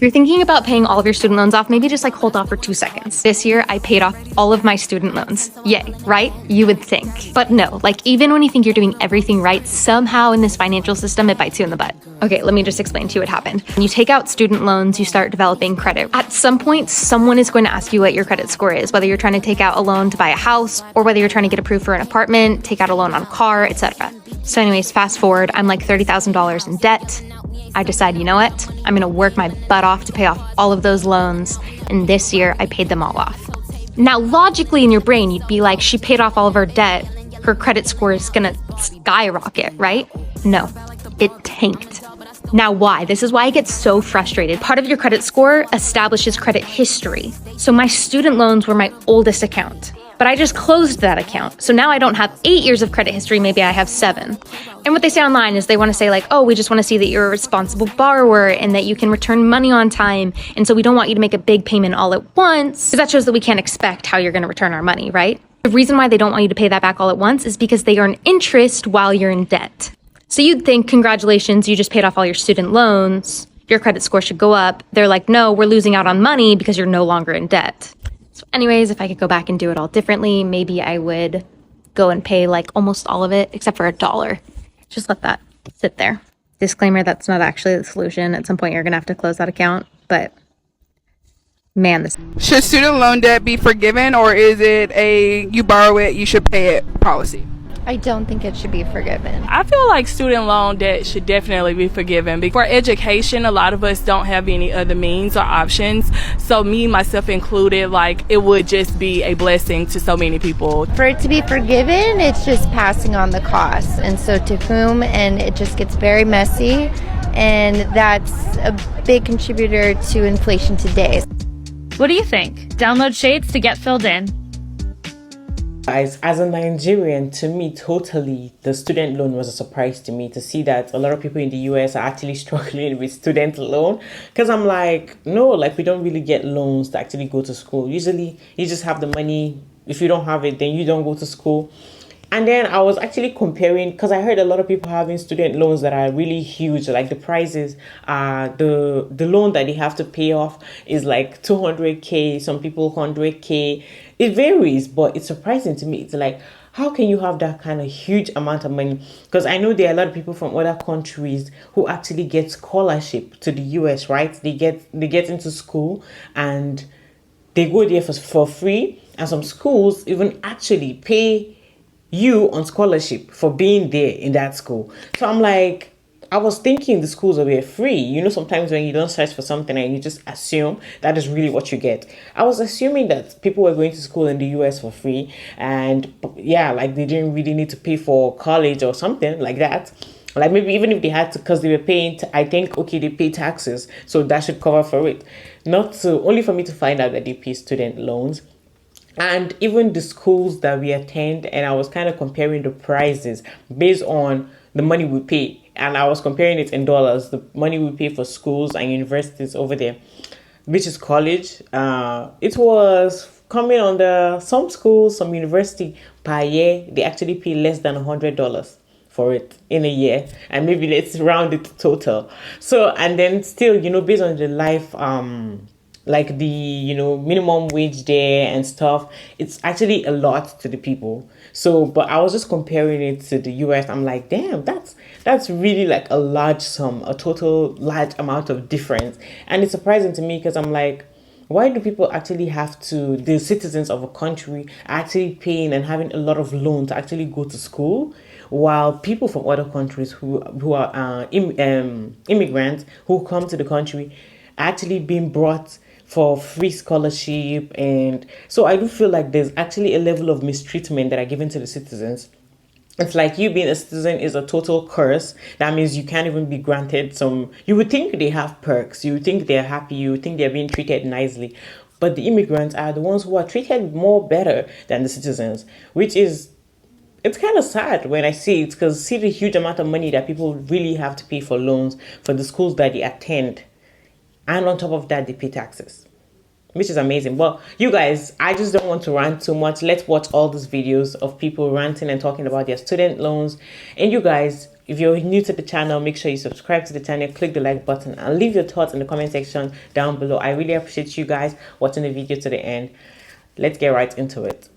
If you're thinking about paying all of your student loans off, maybe just like hold off for 2 seconds. This year, I paid off all of my student loans. Yay, right? You would think. But no, like even when you think you're doing everything right, somehow in this financial system, it bites you in the butt. Okay, let me just explain to you what happened. When you take out student loans, you start developing credit. At some point, someone is going to ask you what your credit score is, whether you're trying to take out a loan to buy a house or whether you're trying to get approved for an apartment, take out a loan on a car, etc. So anyways, fast forward, I'm like $30,000 in debt. I decide, you know what? I'm gonna work my butt off to pay off all of those loans. And this year I paid them all off. Now, logically in your brain, you'd be like, she paid off all of her debt. Her credit score is gonna skyrocket, right? No, it tanked. Now, why? This is why I get so frustrated. Part of your credit score establishes credit history. So my student loans were my oldest account, but I just closed that account. So now I don't have 8 years of credit history, maybe I have 7. And what they say online is they want to say like, oh, we just want to see that you're a responsible borrower and that you can return money on time. And so we don't want you to make a big payment all at once, because that shows that we can't expect how you're going to return our money, right? The reason why they don't want you to pay that back all at once is because they earn interest while you're in debt. So you'd think, congratulations, you just paid off all your student loans. Your credit score should go up. They're like, no, we're losing out on money because you're no longer in debt. So anyways, if I could go back and do it all differently, maybe I would go and pay like almost all of it, except for $1. Just let that sit there. Disclaimer, that's not actually the solution. At some point, you're going to have to close that account. But man, this... Should student loan debt be forgiven, or is it a you borrow it, you should pay it policy? I don't think it should be forgiven. I feel like student loan debt should definitely be forgiven. For education, a lot of us don't have any other means or options. So me, myself included, like it would just be a blessing to so many people. For it to be forgiven, it's just passing on the costs. And so to whom, and it just gets very messy. And that's a big contributor to inflation today. What do you think? Download Shades to get filled in. As a Nigerian, to me, totally, the student loan was a surprise to me to see that a lot of people in the US are actually struggling with student loan. Because I'm like, no, like we don't really get loans to actually go to school. Usually, you just have the money. If you don't have it, then you don't go to school. And then I was actually comparing, because I heard a lot of people having student loans that are really huge. Like the prices, the loan that they have to pay off is like 200K, some people 100K. It varies, but it's surprising to me. It's like, how can you have that kind of huge amount of money? Because I know there are a lot of people from other countries who actually get scholarship to the US, right? They get into school and they go there for free. And some schools even actually pay you on scholarship for being there in that school. So I'm like, I was thinking the schools were free. You know, sometimes when you don't search for something and you just assume that is really what you get. I was assuming that people were going to school in the US for free. And yeah, like they didn't really need to pay for college or something like that. Like maybe even if they had to, because they were paying, I think, okay, they pay taxes. So that should cover for it. Not so, only for me to find out that they pay student loans. And even the schools that we attend, and I was kind of comparing the prices based on the money we pay. And I was comparing it in dollars, the money we pay for schools and universities over there, which is college. It was coming under some schools, some university per year, they actually pay less than $100 for it in a year. And maybe let's round it to total. So, and then still, you know, based on the life, like the, you know, minimum wage there and stuff, it's actually a lot to the people. So, but I was just comparing it to the US. I'm like, damn, that's really like a large sum, a total large amount of difference. And it's surprising to me because I'm like, why do people actually have to, the citizens of a country are actually paying and having a lot of loans to actually go to school, while people from other countries who are immigrants who come to the country are actually being brought for free scholarship? And so I do feel like there's actually a level of mistreatment that are given to the citizens. It's like you being a citizen is a total curse. That means you can't even be granted some, you would think they have perks, you would think they're happy, you would think they're being treated nicely. But the immigrants are the ones who are treated more better than the citizens, which is, it's kind of sad when I see it, because see the huge amount of money that people really have to pay for loans for the schools that they attend. And on top of that, they pay taxes. which is amazing. But you guys, I just don't want to rant too much. Let's watch all these videos of people ranting and talking about their student loans. And you guys, if you're new to the channel, make sure you subscribe to the channel, click the like button, and leave your thoughts in the comment section down below. I really appreciate you guys watching the video to the end. Let's get right into it.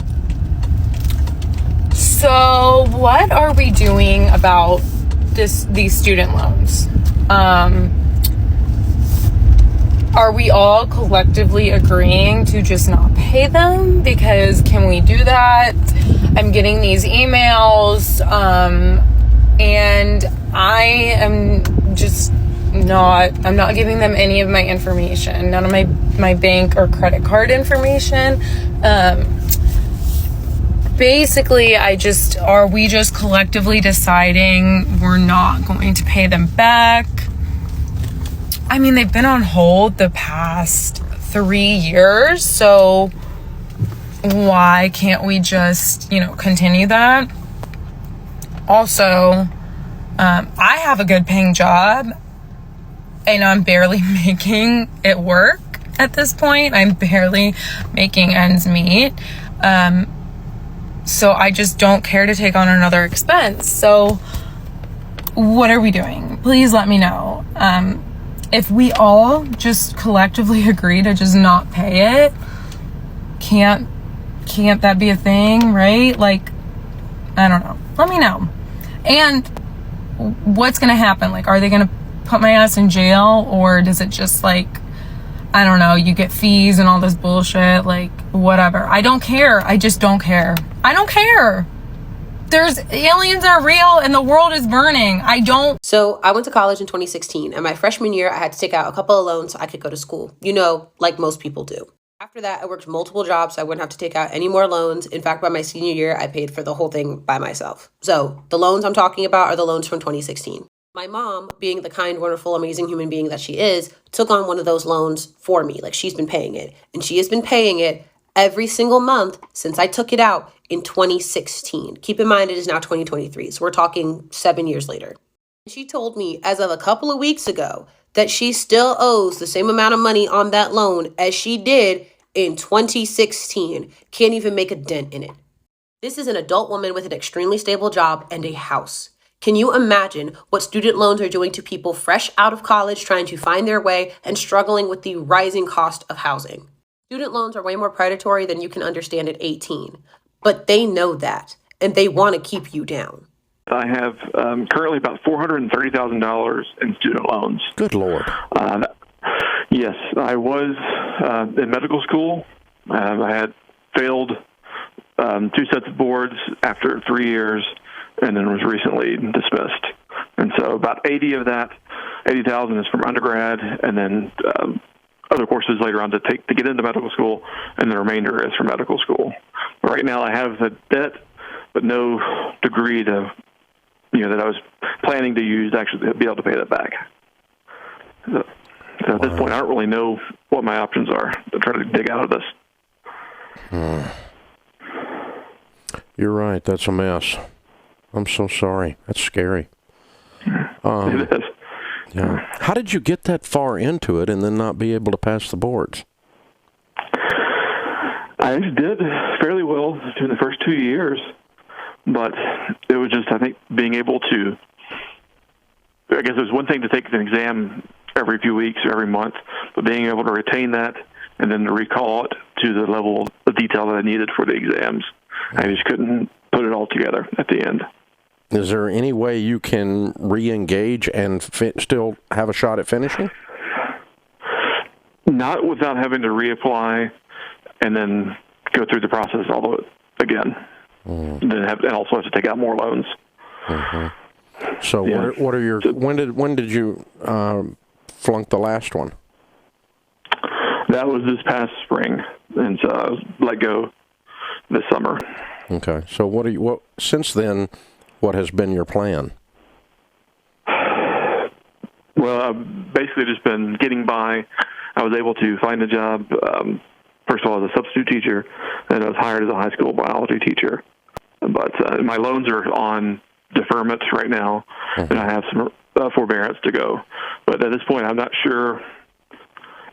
So what are we doing about these student loans? Are we all collectively agreeing to just not pay them? Because can we do that? I'm getting these emails, and I am just I'm not giving them any of my information, none of my bank or credit card information. Basically, are we just collectively deciding we're not going to pay them back? I mean, they've been on hold the past 3 years, so why can't we just, continue that? Also, I have a good paying job, and I'm barely making it work at this point. I'm barely making ends meet. So I just don't care to take on another expense. So what are we doing? Please let me know. If we all just collectively agree to just not pay it, can't that be a thing, right? Like, I don't know. Let me know. And what's going to happen? Like, are they going to put my ass in jail, or does it just I don't know, you get fees and all this bullshit, like whatever. I don't care. I just don't care. I don't care. There's aliens are real and the world is burning. So I went to college in 2016, and my freshman year, I had to take out a couple of loans so I could go to school, like most people do. After that, I worked multiple jobs so I wouldn't have to take out any more loans. In fact, by my senior year, I paid for the whole thing by myself. So the loans I'm talking about are the loans from 2016. My mom, being the kind, wonderful, amazing human being that she is, took on one of those loans for me. Like, she's been paying it. And she has been paying it every single month since I took it out in 2016. Keep in mind, it is now 2023, so we're talking 7 years later. She told me as of a couple of weeks ago that she still owes the same amount of money on that loan as she did in 2016. Can't even make a dent in it. This is an adult woman with an extremely stable job and a house. Can you imagine what student loans are doing to people fresh out of college trying to find their way and struggling with the rising cost of housing? Student loans are way more predatory than you can understand at 18, but they know that, and they want to keep you down. I have currently about $430,000 in student loans. Good Lord. Yes, I was in medical school. I had failed 2 sets of boards after 3 years, and then was recently dismissed. And so about 80 of that, 80,000 is from undergrad, and then other courses later on to get into medical school, and the remainder is from medical school. But right now I have the debt, but no degree that I was planning to use to actually be able to pay that back. So at this point, I don't really know what my options are to try to dig out of this. You're right. That's a mess. I'm so sorry. That's scary. It is. Yeah. How did you get that far into it and then not be able to pass the boards? I did fairly well during the first 2 years, but it was just, I think, being able to, I guess it was one thing to take an exam every few weeks or every month, but being able to retain that and then to recall it to the level of detail that I needed for the exams, I just couldn't put it all together at the end. Is there any way you can re-engage and still have a shot at finishing? Not without having to reapply and then go through the process all over again. And also have to take out more loans. Mm-hmm. So what are your when did you flunk the last one? That was this past spring, and so I was let go this summer. Okay. So what since then? What has been your plan? Well, I've basically just been getting by. I was able to find a job, first of all, as a substitute teacher, and I was hired as a high school biology teacher. But my loans are on deferment right now, and I have some forbearance to go. But at this point, I'm not sure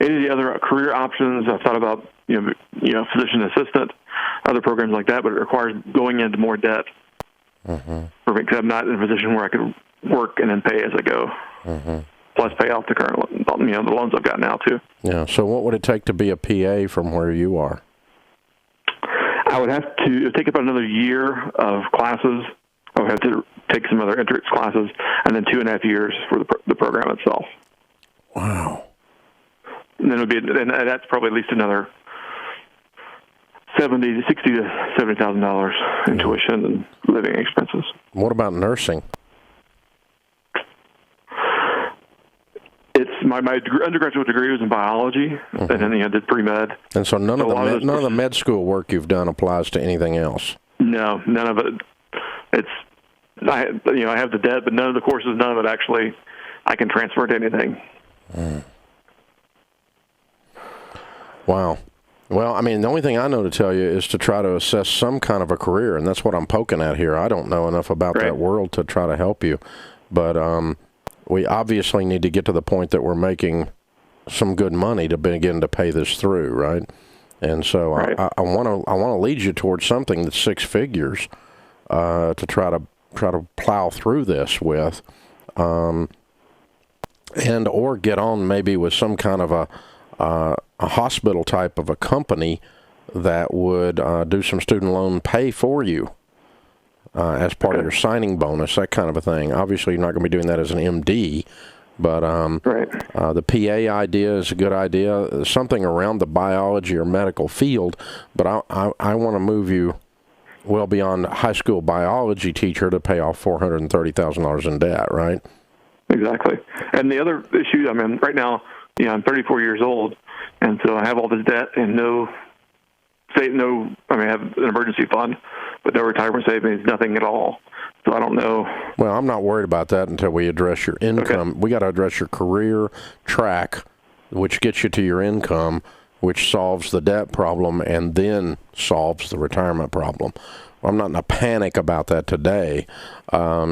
any of the other career options. I've thought about, physician assistant, other programs like that, but it requires going into more debt for me because I'm not in a position where I could work and then pay as I go. Plus pay off the current, the loans I've got now too. Yeah. So what would it take to be a PA from where you are? I would have to take about another year of classes. I would have to take some other entrance classes, and then 2.5 years for the program itself. Wow. And then that's probably at least another $60,000 to $70,000 in tuition and living expenses. What about nursing? It's my undergraduate degree was in biology, and then I did pre-med. And so none of the med school work you've done applies to anything else. No, none of it. I have the debt, but none of the courses, none of it actually, I can transfer to anything. Wow. Well, I mean, the only thing I know to tell you is to try to assess some kind of a career, and that's what I'm poking at here. I don't know enough about that world to try to help you, but we obviously need to get to the point that we're making some good money to begin to pay this through, right? And so I want to lead you towards something that's 6 figures to try to plow through this with, and or get on maybe with some kind of a hospital type of a company that would do some student loan pay for you as part of your signing bonus, that kind of a thing. Obviously, you're not going to be doing that as an MD, but the PA idea is a good idea, something around the biology or medical field, but I want to move you well beyond high school biology teacher to pay off $430,000 in debt, right? Exactly. And the other issue, I mean, right now, I'm 34 years old, and so I have all this debt and I have an emergency fund, but no retirement savings, nothing at all. So I don't know. Well, I'm not worried about that until we address your income. Okay. We got to address your career track, which gets you to your income, which solves the debt problem and then solves the retirement problem. I'm not in a panic about that today. I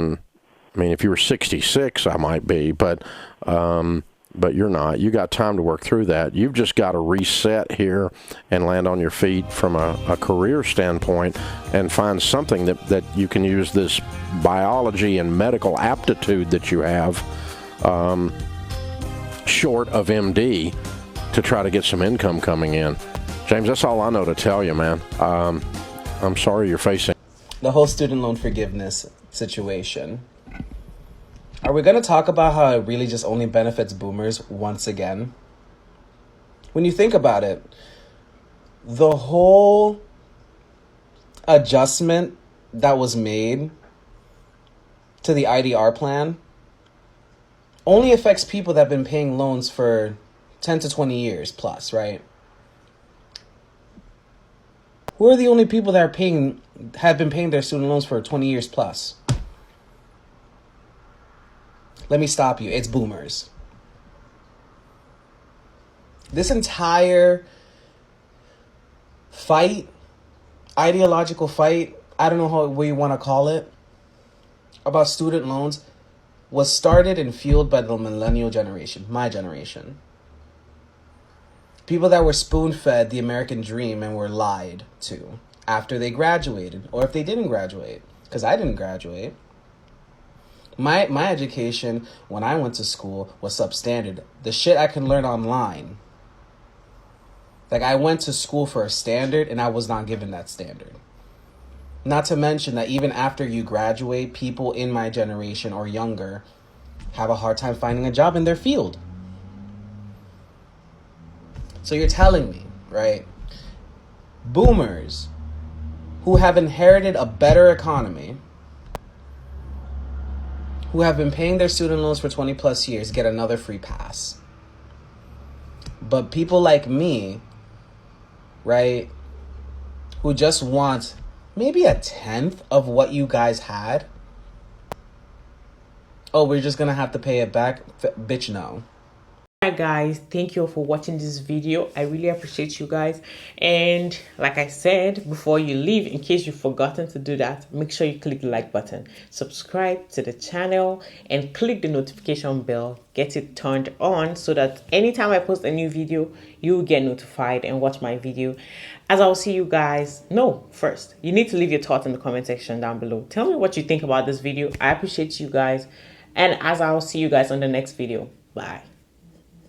mean, if you were 66, I might be, but you're not. You got time to work through that. You've just got to reset here and land on your feet from a career standpoint and find something that you can use this biology and medical aptitude that you have, short of MD, to try to get some income coming in. James, that's all I know to tell you, man. I'm sorry you're facing the whole student loan forgiveness situation. Are we going to talk about how it really just only benefits boomers once again? When you think about it, the whole adjustment that was made to the IDR plan only affects people that have been paying loans for 10 to 20 years plus, right? Who are the only people that have been paying their student loans for 20 years plus? Let me stop you. It's boomers. This entire fight, ideological fight, I don't know what you want to call it, about student loans was started and fueled by the millennial generation, my generation. People that were spoon-fed the American dream and were lied to after they graduated, or if they didn't graduate, because I didn't graduate. My education when I went to school was substandard. The shit I can learn online. Like, I went to school for a standard and I was not given that standard. Not to mention that even after you graduate, people in my generation or younger have a hard time finding a job in their field. So you're telling me, right? Boomers who have inherited a better economy, who have been paying their student loans for 20 plus years, get another free pass. But people like me, right, who just want maybe a tenth of what you guys had, oh, we're just gonna have to pay it back? Bitch, no. Alright guys, thank you all for watching this video. I really appreciate you guys, and like I said before you leave, in case you've forgotten to do that, make sure you click the like button, subscribe to the channel, and click the notification bell. Get it turned on so that anytime I post a new video, you will get notified and watch my video. As I'll see you guys, first you need to leave your thoughts in the comment section down below. Tell me what you think about this video. I appreciate you guys, and as I'll see you guys on the next video. Bye.